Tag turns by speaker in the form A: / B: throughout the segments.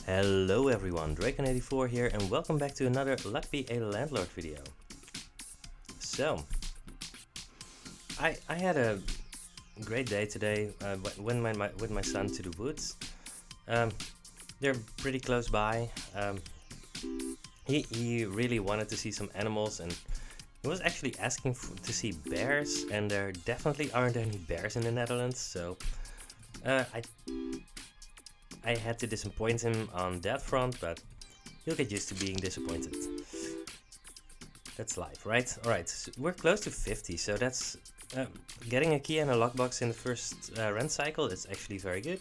A: Hello everyone, Draken84 here and welcome back to another Luck Be a Landlord video. So, I had a great day today. Went with my son to the woods. They're pretty close by. He really wanted to see some animals and he was actually asking to see bears, and there definitely aren't any bears in the Netherlands, so I had to disappoint him on that front, but he'll get used to being disappointed. That's life, right? Alright, so we're close to 50, so that's getting a key and a lockbox in the first rent cycle is actually very good.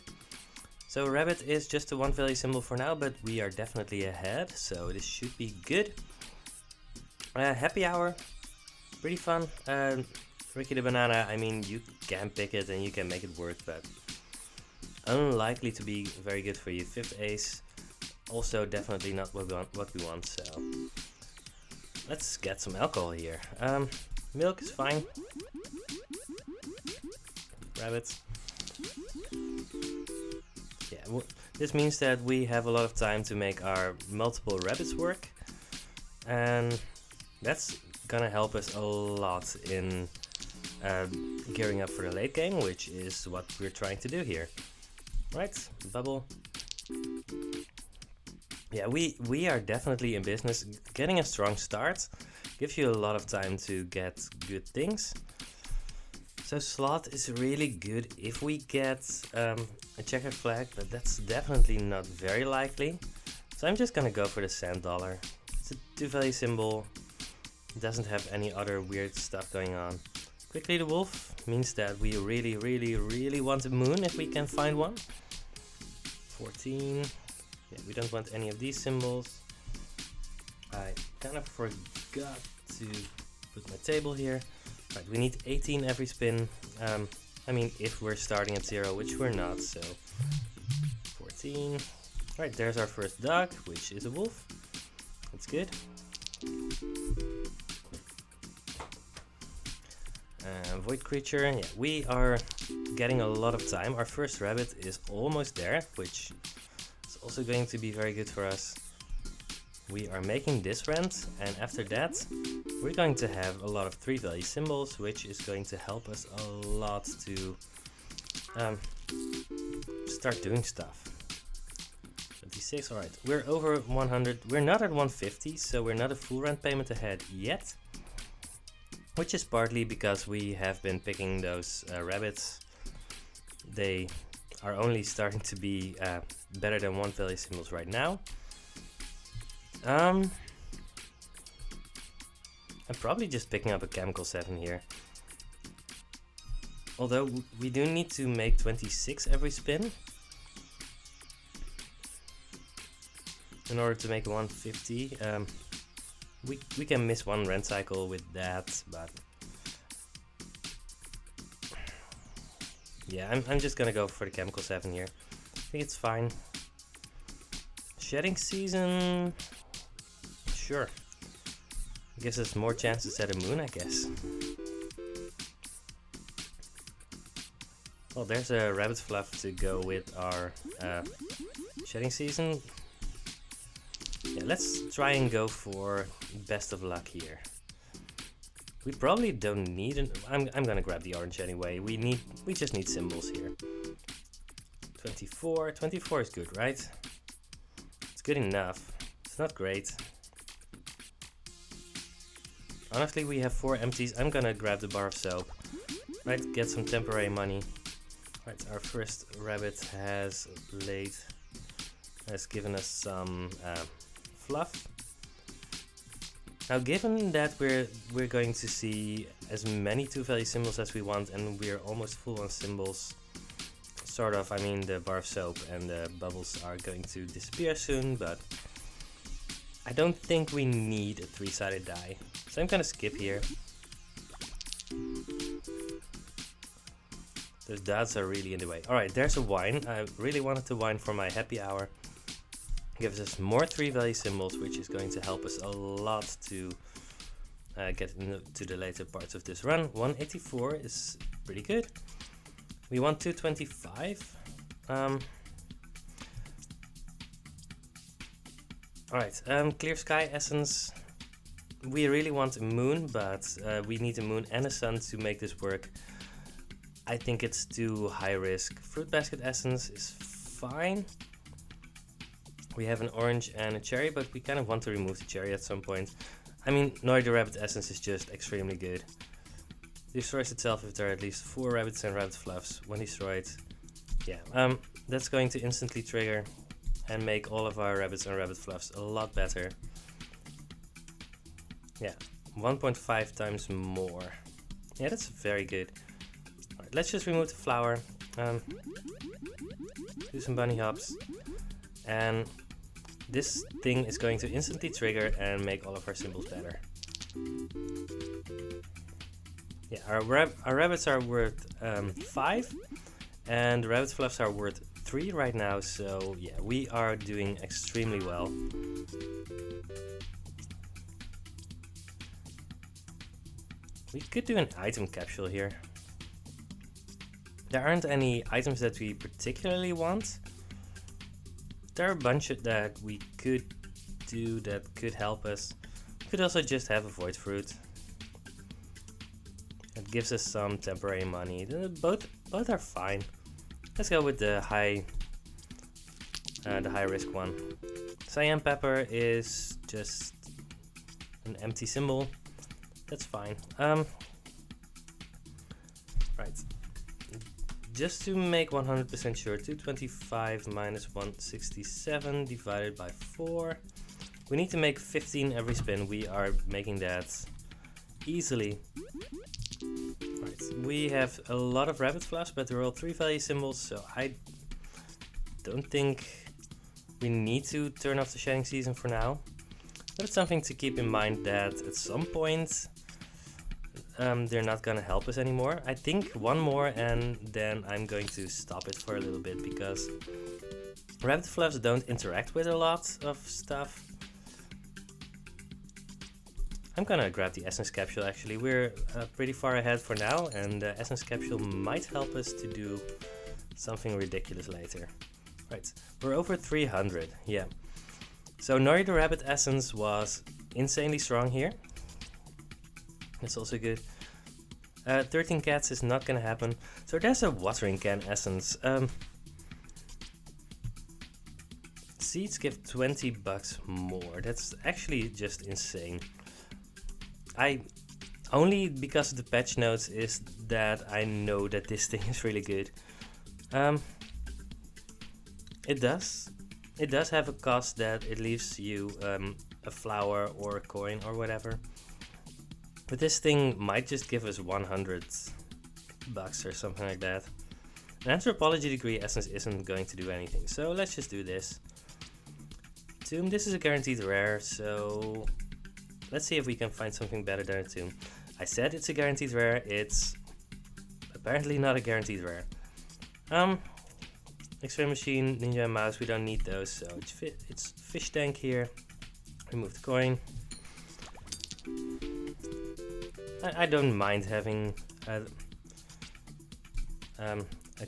A: So rabbit is just a one value symbol for now, but we are definitely ahead, so this should be good. Happy hour, pretty fun. Ricky the banana, I mean, you can pick it and you can make it work, but unlikely to be very good for you. Fifth ace, also definitely not what we want, so let's get some alcohol here. Milk is fine. Rabbits. Yeah, well, this means that we have a lot of time to make our multiple rabbits work, and that's gonna help us a lot in gearing up for the late game, which is what we're trying to do here. Right, bubble. Yeah, we are definitely in business. Getting a strong start gives you a lot of time to get good things. So slot is really good if we get a checkered flag, but that's definitely not very likely. So I'm just gonna go for the sand dollar. It's a two value symbol. It doesn't have any other weird stuff going on. Quickly the wolf means that we really want a moon if we can find one. 14. Yeah, we don't want any of these symbols. I kind of forgot to put my table here. Right, we need 18 every spin. I mean, if we're starting at 0, which we're not, so 14. Right, there's our first dog, which is a wolf. That's good. Void creature, yeah, we are getting a lot of time. Our first rabbit is almost there, which is also going to be very good for us. We are making this rent, and after that we're going to have a lot of 3 value symbols, which is going to help us a lot to start doing stuff. 26, alright, we're over 100, we're not at 150, so we're not a full rent payment ahead yet. Which is partly because we have been picking those rabbits. They are only starting to be better than 1 value symbols right now. I'm probably just picking up a chemical 7 here. Although we do need to make 26 every spin in order to make 150. We can miss one rent cycle with that, but yeah, I'm just gonna go for the chemical 7 here. I think it's fine. Shedding season, sure. Gives us more chances at a moon, I guess. Well, there's a rabbit fluff to go with our shedding season. Yeah, let's try and go for best of luck here. We probably don't need an... I'm gonna grab the orange anyway. We just need symbols here. 24. 24 is good, right? It's good enough. It's not great. Honestly, we have 4 empties. I'm gonna grab the bar of soap. Right, get some temporary money. Right, our first rabbit has given us some fluff. Now, given that we're going to see as many 2 value symbols as we want, and we're almost full on symbols, sort of, I mean the bar of soap and the bubbles are going to disappear soon, but I don't think we need a 3-sided die, so I'm gonna skip here. Those dots are really in the way. Alright, there's a wine. I really wanted to wine for my happy hour. Gives us more 3 value symbols, which is going to help us a lot to get into the later parts of this run. 184 is pretty good. We want 225. Alright, clear sky essence. We really want a moon, but we need a moon and a sun to make this work. I think it's too high risk. Fruit basket essence is fine. We have an orange and a cherry, but we kind of want to remove the cherry at some point. I mean, Nori the rabbit essence is just extremely good. Destroys itself if there are at least 4 rabbits and rabbit fluffs. When destroyed, yeah, that's going to instantly trigger and make all of our rabbits and rabbit fluffs a lot better. Yeah, 1.5 times more. Yeah, that's very good. Alright, let's just remove the flower. Do some bunny hops. And this thing is going to instantly trigger and make all of our symbols better. Yeah, our rabbits are worth 5. And the rabbit fluffs are worth 3 right now. So yeah, we are doing extremely well. We could do an item capsule here. There aren't any items that we particularly want. There are a bunch that we could do that could help us. We could also just have a void fruit. It gives us some temporary money. Both are fine. Let's go with the high risk one. Cyan pepper is just an empty symbol. That's fine. Right. Just to make 100% sure, 225 minus 167 divided by 4. We need to make 15 every spin. We are making that easily. Right. We have a lot of rabbit fluffs, but they're all 3 value symbols, so I don't think we need to turn off the shedding season for now. But it's something to keep in mind that at some point they're not gonna help us anymore. I think one more and then I'm going to stop it for a little bit because rabbit fluffs don't interact with a lot of stuff. I'm gonna grab the essence capsule actually. We're pretty far ahead for now and the essence capsule might help us to do something ridiculous later. Right, we're over 300, yeah. So Nori the rabbit essence was insanely strong here. That's also good. 13 cats is not gonna happen. So there's a watering can essence. Seeds give 20 bucks more. That's actually just insane. Only because of the patch notes is that I know that this thing is really good. It does have a cost that it leaves you a flower or a coin or whatever. But this thing might just give us 100 bucks or something like that. An anthropology degree essence isn't going to do anything, so let's just do this. Tomb, this is a guaranteed rare, so let's see if we can find something better than a tomb. I said it's a guaranteed rare, it's apparently not a guaranteed rare. X-ray machine, ninja and mouse, we don't need those, so it's fish tank here. Remove the coin. I don't mind having a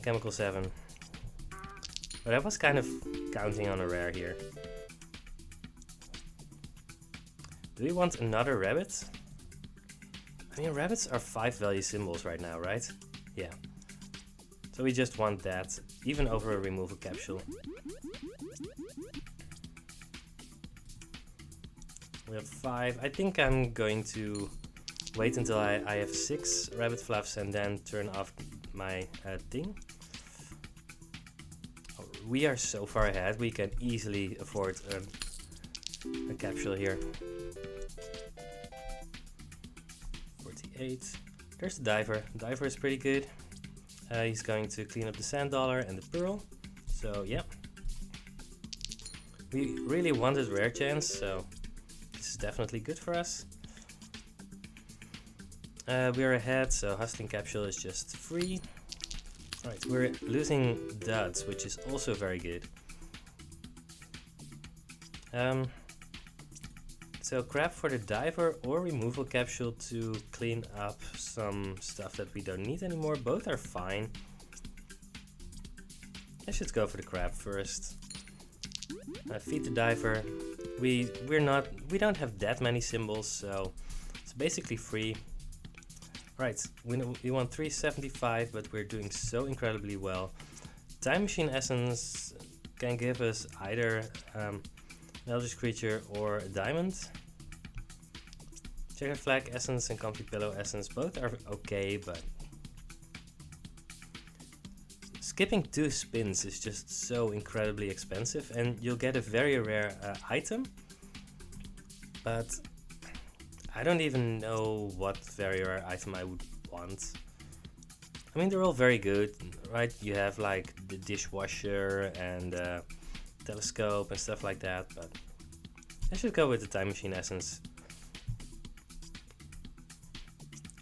A: chemical 7, but I was kind of counting on a rare here. Do we want another rabbit? I mean, rabbits are 5 value symbols right now, right? Yeah. So we just want that, even over a removal capsule. We have 5. I think I'm going to wait until I have 6 rabbit fluffs and then turn off my thing. Oh, we are so far ahead, we can easily afford a capsule here. 48. There's the diver. Diver is pretty good. He's going to clean up the sand dollar and the pearl. So yeah. We really wanted rare chance, so this is definitely good for us. We're ahead, so hustling capsule is just free. Alright, we're losing duds, which is also very good. So grab for the diver or removal capsule to clean up some stuff that we don't need anymore. Both are fine. I should go for the crab first. Feed the diver, We don't have that many symbols, so it's basically free. Right, we want 375, but we're doing so incredibly well. Time Machine Essence can give us either an Eldritch Creature or a Diamond. Checkered Flag Essence and Comfy Pillow Essence both are okay, but skipping 2 spins is just so incredibly expensive, and you'll get a very rare item, but I don't even know what very rare item I would want. I mean, they're all very good, right? You have like the dishwasher and telescope and stuff like that, but I should go with the Time Machine Essence.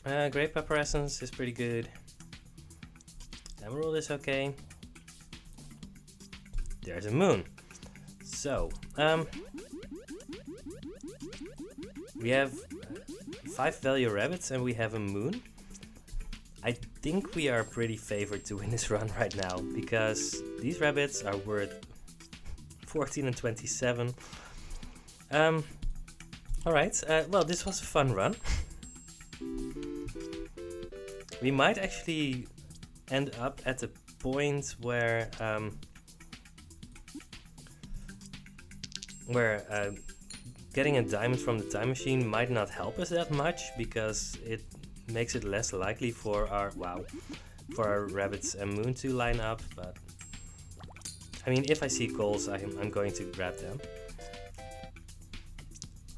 A: Grey Pepper Essence is pretty good. Emerald is okay. There's a moon. So, we have 5 value rabbits and we have a moon. I think we are pretty favored to win this run right now, because these rabbits are worth 14 and 27. Alright, well, this was a fun run. We might actually end up at a point where getting a diamond from the time machine might not help us that much, because it makes it less likely for our rabbits and moon to line up. But I mean, if I see goals, I'm going to grab them.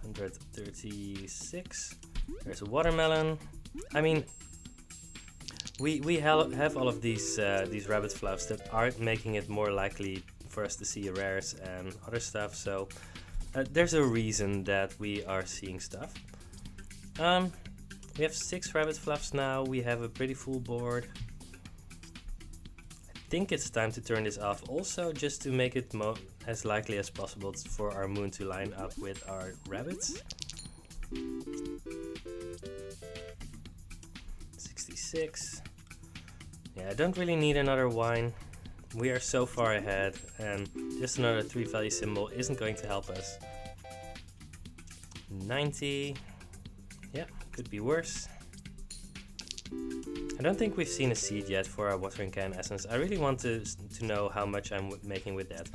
A: 136. There's a watermelon. I mean, we have all of these rabbit fluffs that are making it more likely for us to see rares and other stuff. So there's a reason that we are seeing stuff. We have 6 rabbit fluffs now. We have a pretty full board. I think it's time to turn this off also, just to make it as likely as possible for our moon to line up with our rabbits. 66. Yeah, I don't really need another wine. We are so far ahead, and just another 3 value symbol isn't going to help us. 90. Yeah, could be worse. I don't think we've seen a seed yet for our watering can essence. I really want to know how much I'm making with that.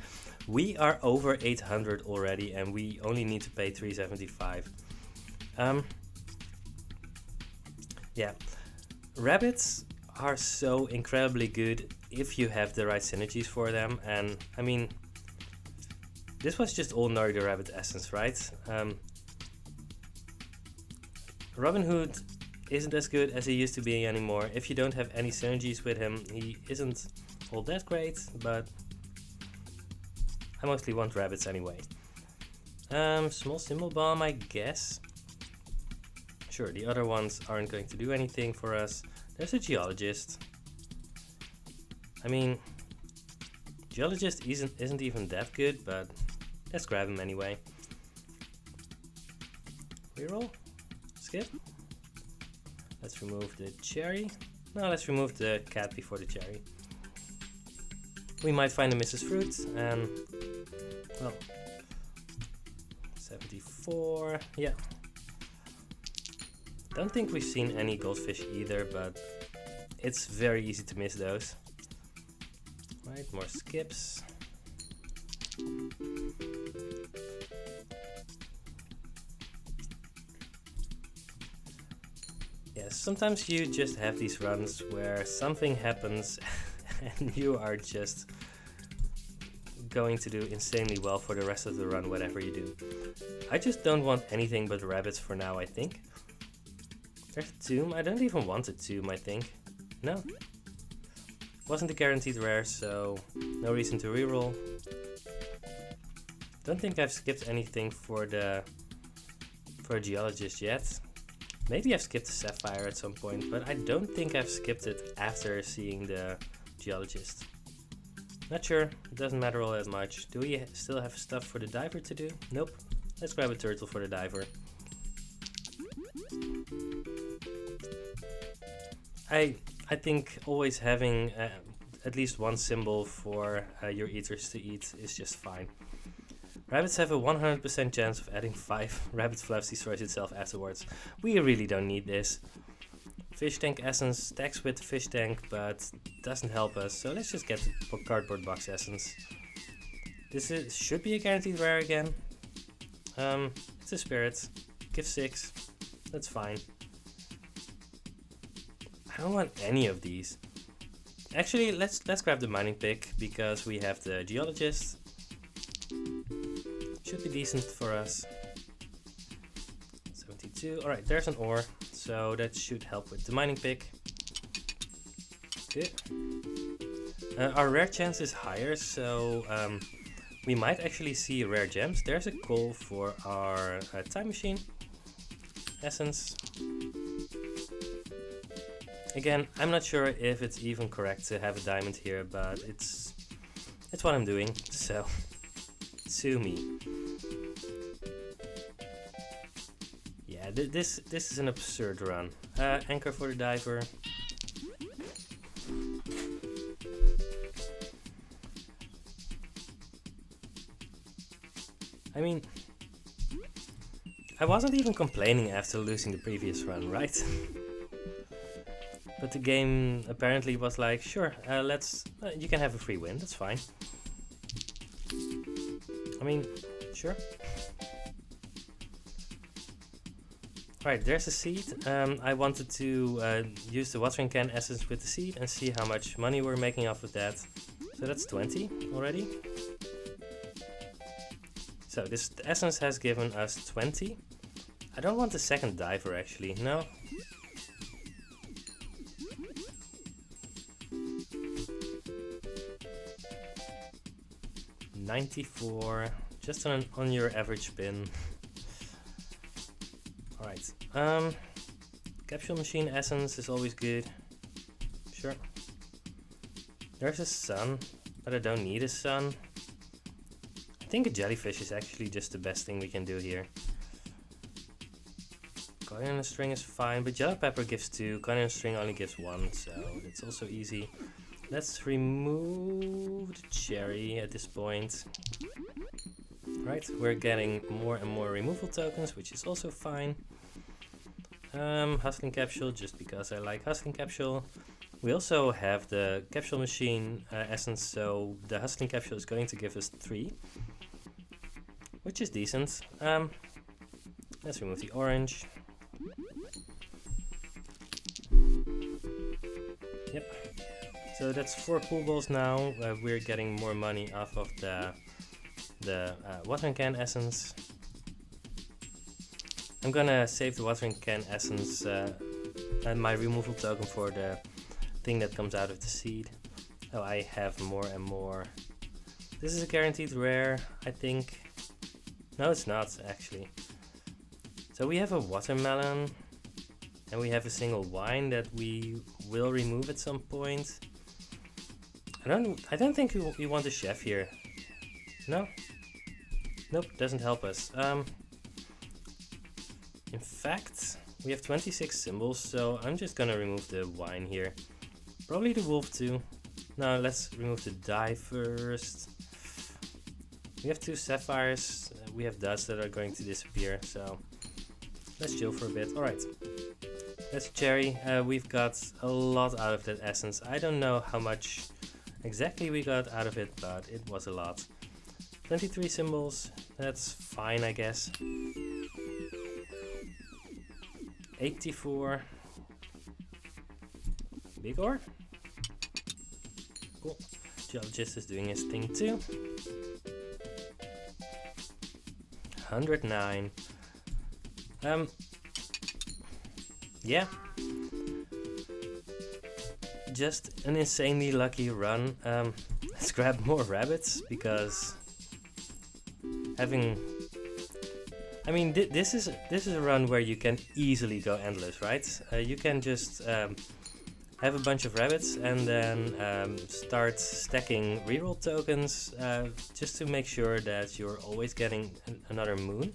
A: We are over 800 already, and we only need to pay 375. Yeah, rabbits are so incredibly good if you have the right synergies for them. And I mean, this was just all Nori the Rabbit essence, right? Robin Hood isn't as good as he used to be anymore. If you don't have any synergies with him, he isn't all that great, but I mostly want rabbits anyway. Small symbol bomb, I guess. Sure, the other ones aren't going to do anything for us. There's a geologist. I mean, geologist isn't even that good, but let's grab him anyway. Reroll? Skip? Let's remove the cherry. No, let's remove the cat before the cherry. We might find a Mrs. Fruit, and well, 74. Yeah. Don't think we've seen any goldfish either, but it's very easy to miss those. Right, more skips. Yeah, sometimes you just have these runs where something happens and you are just going to do insanely well for the rest of the run, whatever you do. I just don't want anything but rabbits for now, I think. There's a tomb. I don't even want a tomb, I think. No. Wasn't a guaranteed rare, so no reason to reroll. Don't think I've skipped anything for a geologist yet. Maybe I've skipped the sapphire at some point, but I don't think I've skipped it after seeing the geologist. Not sure, it doesn't matter all that much. Do we still have stuff for the diver to do? Nope. Let's grab a turtle for the diver. I think always having at least one symbol for your eaters to eat is just fine. Rabbits have a 100% chance of adding 5 rabbit fluffs destroys itself afterwards. We really don't need this. Fish tank essence stacks with the fish tank, but doesn't help us, so let's just get the cardboard box essence. Should be a guaranteed rare again. It's a spirit. Give 6. That's fine. I don't want any of these. Actually, let's grab the mining pick because we have the geologist. Should be decent for us. 72. Alright, there's an ore, so that should help with the mining pick. Good. Our rare chance is higher, so we might actually see rare gems. There's a call for our time machine essence. Again, I'm not sure if it's even correct to have a diamond here, but it's what I'm doing, so sue me. Yeah, this is an absurd run. Anchor for the diver. I mean, I wasn't even complaining after losing the previous run, right? But the game apparently was like, sure, you can have a free win, that's fine. I mean, sure. Right, there's a seed. I wanted to use the watering can essence with the seed and see how much money we're making off of that. So that's 20 already. So this essence has given us 20. I don't want the second diver actually, no. $94, just on your average spin. Alright, capsule machine essence is always good. Sure. There's a sun, but I don't need a sun. I think a jellyfish is actually just the best thing we can do here. Coin on a string is fine, but yellow pepper gives 2, coin on a string only gives 1, so it's also easy. Let's remove the cherry at this point. Right, we're getting more and more removal tokens, which is also fine. Hustling capsule, just because I like hustling capsule. We also have the capsule machine essence, so the hustling capsule is going to give us 3, which is decent. Let's remove the orange. Yep. So that's 4 pool balls now. We're getting more money off of the watering can essence. I'm gonna save the watering can essence and my removal token for the thing that comes out of the seed. Oh, I have more and more. This is a guaranteed rare, I think. No, it's not actually. So we have a watermelon and we have a single wine that we will remove at some point. I don't think we want a chef here. No? Nope, doesn't help us. In fact, we have 26 symbols, so I'm just gonna remove the wine here. Probably the wolf too. No, let's remove the die first. We have 2 sapphires. We have duds that are going to disappear, so let's chill for a bit. Alright, that's cherry. We've got a lot out of that essence. I don't know how much exactly we got out of it, but it was a lot. 23 symbols, that's fine I guess. 84. Big ore. Cool. Geologist is doing his thing too. 109. Yeah. Just an insanely lucky run. Let's grab more rabbits because having, I mean, this is a run where you can easily go endless, right? You can just have a bunch of rabbits and then start stacking reroll tokens just to make sure that you're always getting another moon.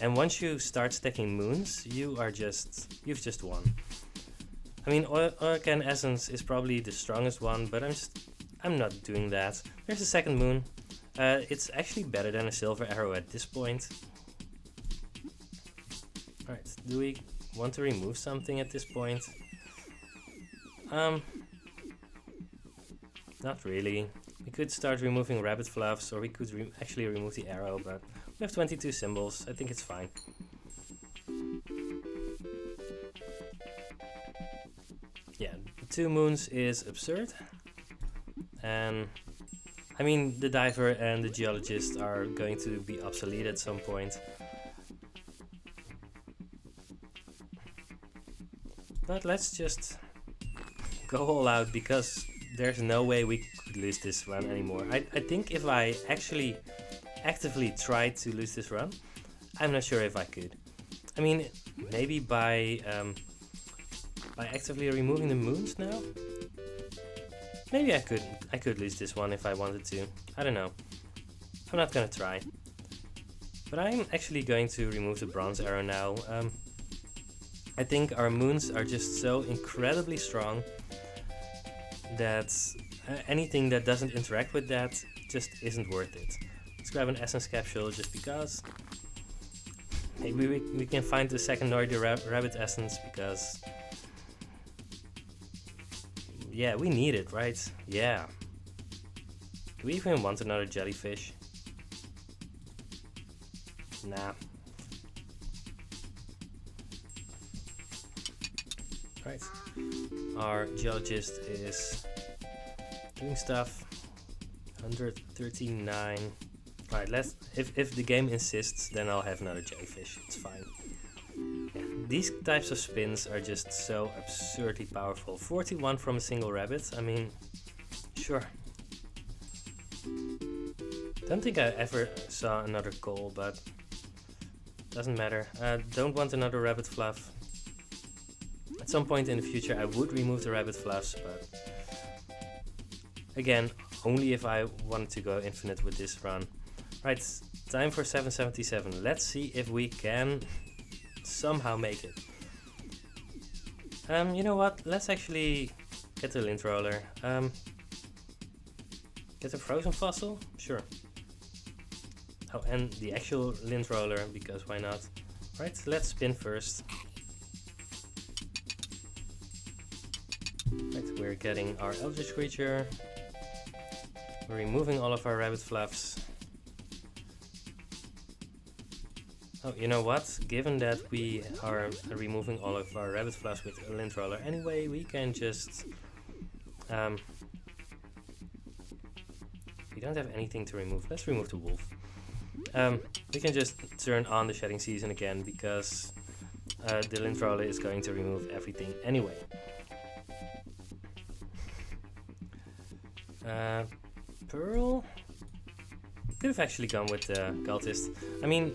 A: And once you start stacking moons, you've just won. I mean, Oil-Can Essence is probably the strongest one, but I'm not doing that. There's a second moon. It's actually better than a silver arrow at this point. Alright, do we want to remove something at this point? Not really. We could start removing rabbit fluffs, or we could actually remove the arrow, but we have 22 symbols. I think it's fine. Yeah, 2 moons is absurd. And I mean, the diver and the geologist are going to be obsolete at some point. But let's just go all out, because there's no way we could lose this run anymore. I think if I actually actively tried to lose this run, I'm not sure if I could. I mean, maybe by actively removing the moons now? Maybe I could lose this one if I wanted to. I don't know. I'm not gonna try. But I'm actually going to remove the bronze arrow now. I think our moons are just so incredibly strong that anything that doesn't interact with that just isn't worth it. Let's grab an essence capsule just because. Maybe we can find the secondary rabbit essence, because yeah, we need it, right? Yeah. Do we even want another jellyfish? Nah. Right. Our geologist is doing stuff. 139. Alright, if the game insists, then I'll have another jellyfish. It's fine. Yeah, these types of spins are just so absurdly powerful. 41 from a single rabbit. I mean, sure. Don't think I ever saw another coal, but doesn't matter. Don't want another rabbit fluff. At some point in the future I would remove the rabbit fluffs, but again, only if I wanted to go infinite with this run. Right, time for 777. Let's see if we can somehow make it. You know what? Let's actually get the lint roller. Get a frozen fossil? Sure. Oh, and the actual lint roller, because why not? Right, let's spin first. Right, we're getting our eldritch creature. We're removing all of our rabbit fluffs. Oh, you know what? Given that we are removing all of our rabbit fluffs with a lint roller anyway, we can just... we don't have anything to remove. Let's remove the wolf. We can just turn on the shedding season again, because the lint roller is going to remove everything anyway. Pearl? Could have actually gone with the cultist. I mean,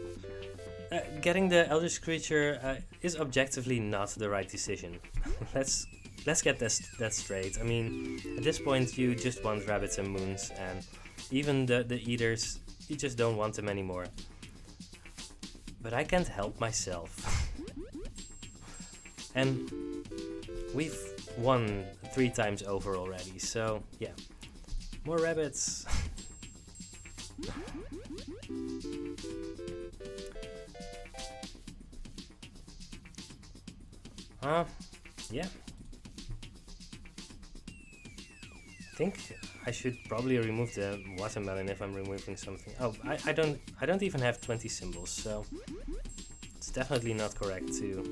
A: getting the eldritch creature is objectively not the right decision. let's get that straight. I mean, at this point you just want rabbits and moons, and even the eaters, you just don't want them anymore. But I can't help myself. And we've won 3 times over already, so yeah. More rabbits. Yeah. I think I should probably remove the watermelon if I'm removing something. Oh, I don't even have 20 symbols, so it's definitely not correct to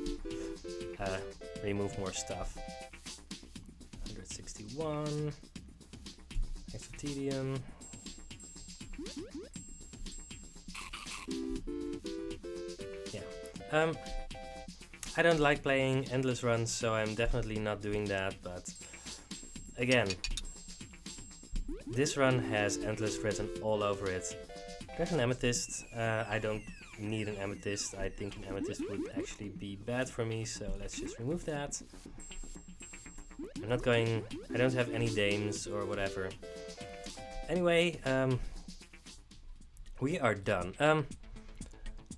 A: remove more stuff. 161. Extra tedium. Yeah. I don't like playing endless runs, so I'm definitely not doing that, but again, this run has endless written all over it. There's an amethyst. I don't need an amethyst. I think an amethyst would actually be bad for me, so let's just remove that. I don't have any dames or whatever. Anyway, we are done.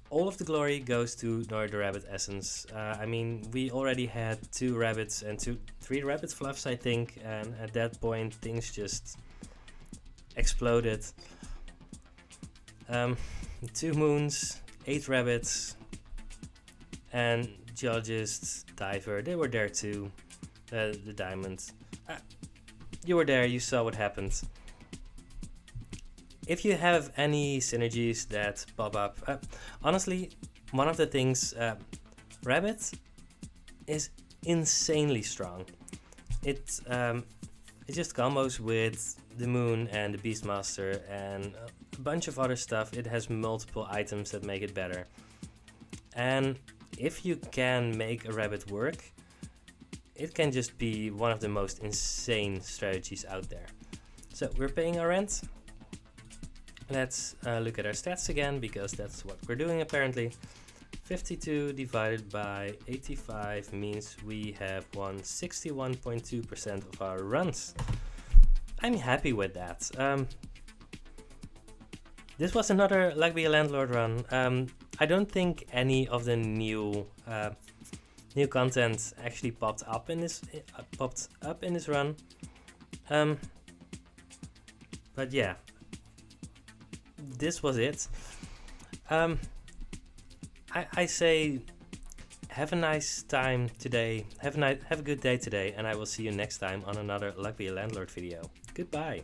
A: All of the glory goes to the rabbit essence. I mean, we already had 2 rabbits and 3 rabbit fluffs, I think, and at that point things just exploded. 2 moons, 8 rabbits, and geologist, diver, they were there too. The diamonds. You were there, you saw what happened. If you have any synergies that pop up, honestly, one of the things, rabbit is insanely strong. It just combos with the moon and the beastmaster and a bunch of other stuff. It has multiple items that make it better. And if you can make a rabbit work, it can just be one of the most insane strategies out there. So we're paying our rent. Let's look at our stats again, because that's what we're doing apparently. 52 divided by 85 means we have won 61.2% of our runs. I'm happy with that. This was another Like Be a Landlord run. I don't think any of the new content actually popped up in this run. But yeah, this was it. I say have a nice time today. Have a good day today, and I will see you next time on another Like Be a Landlord video. Goodbye.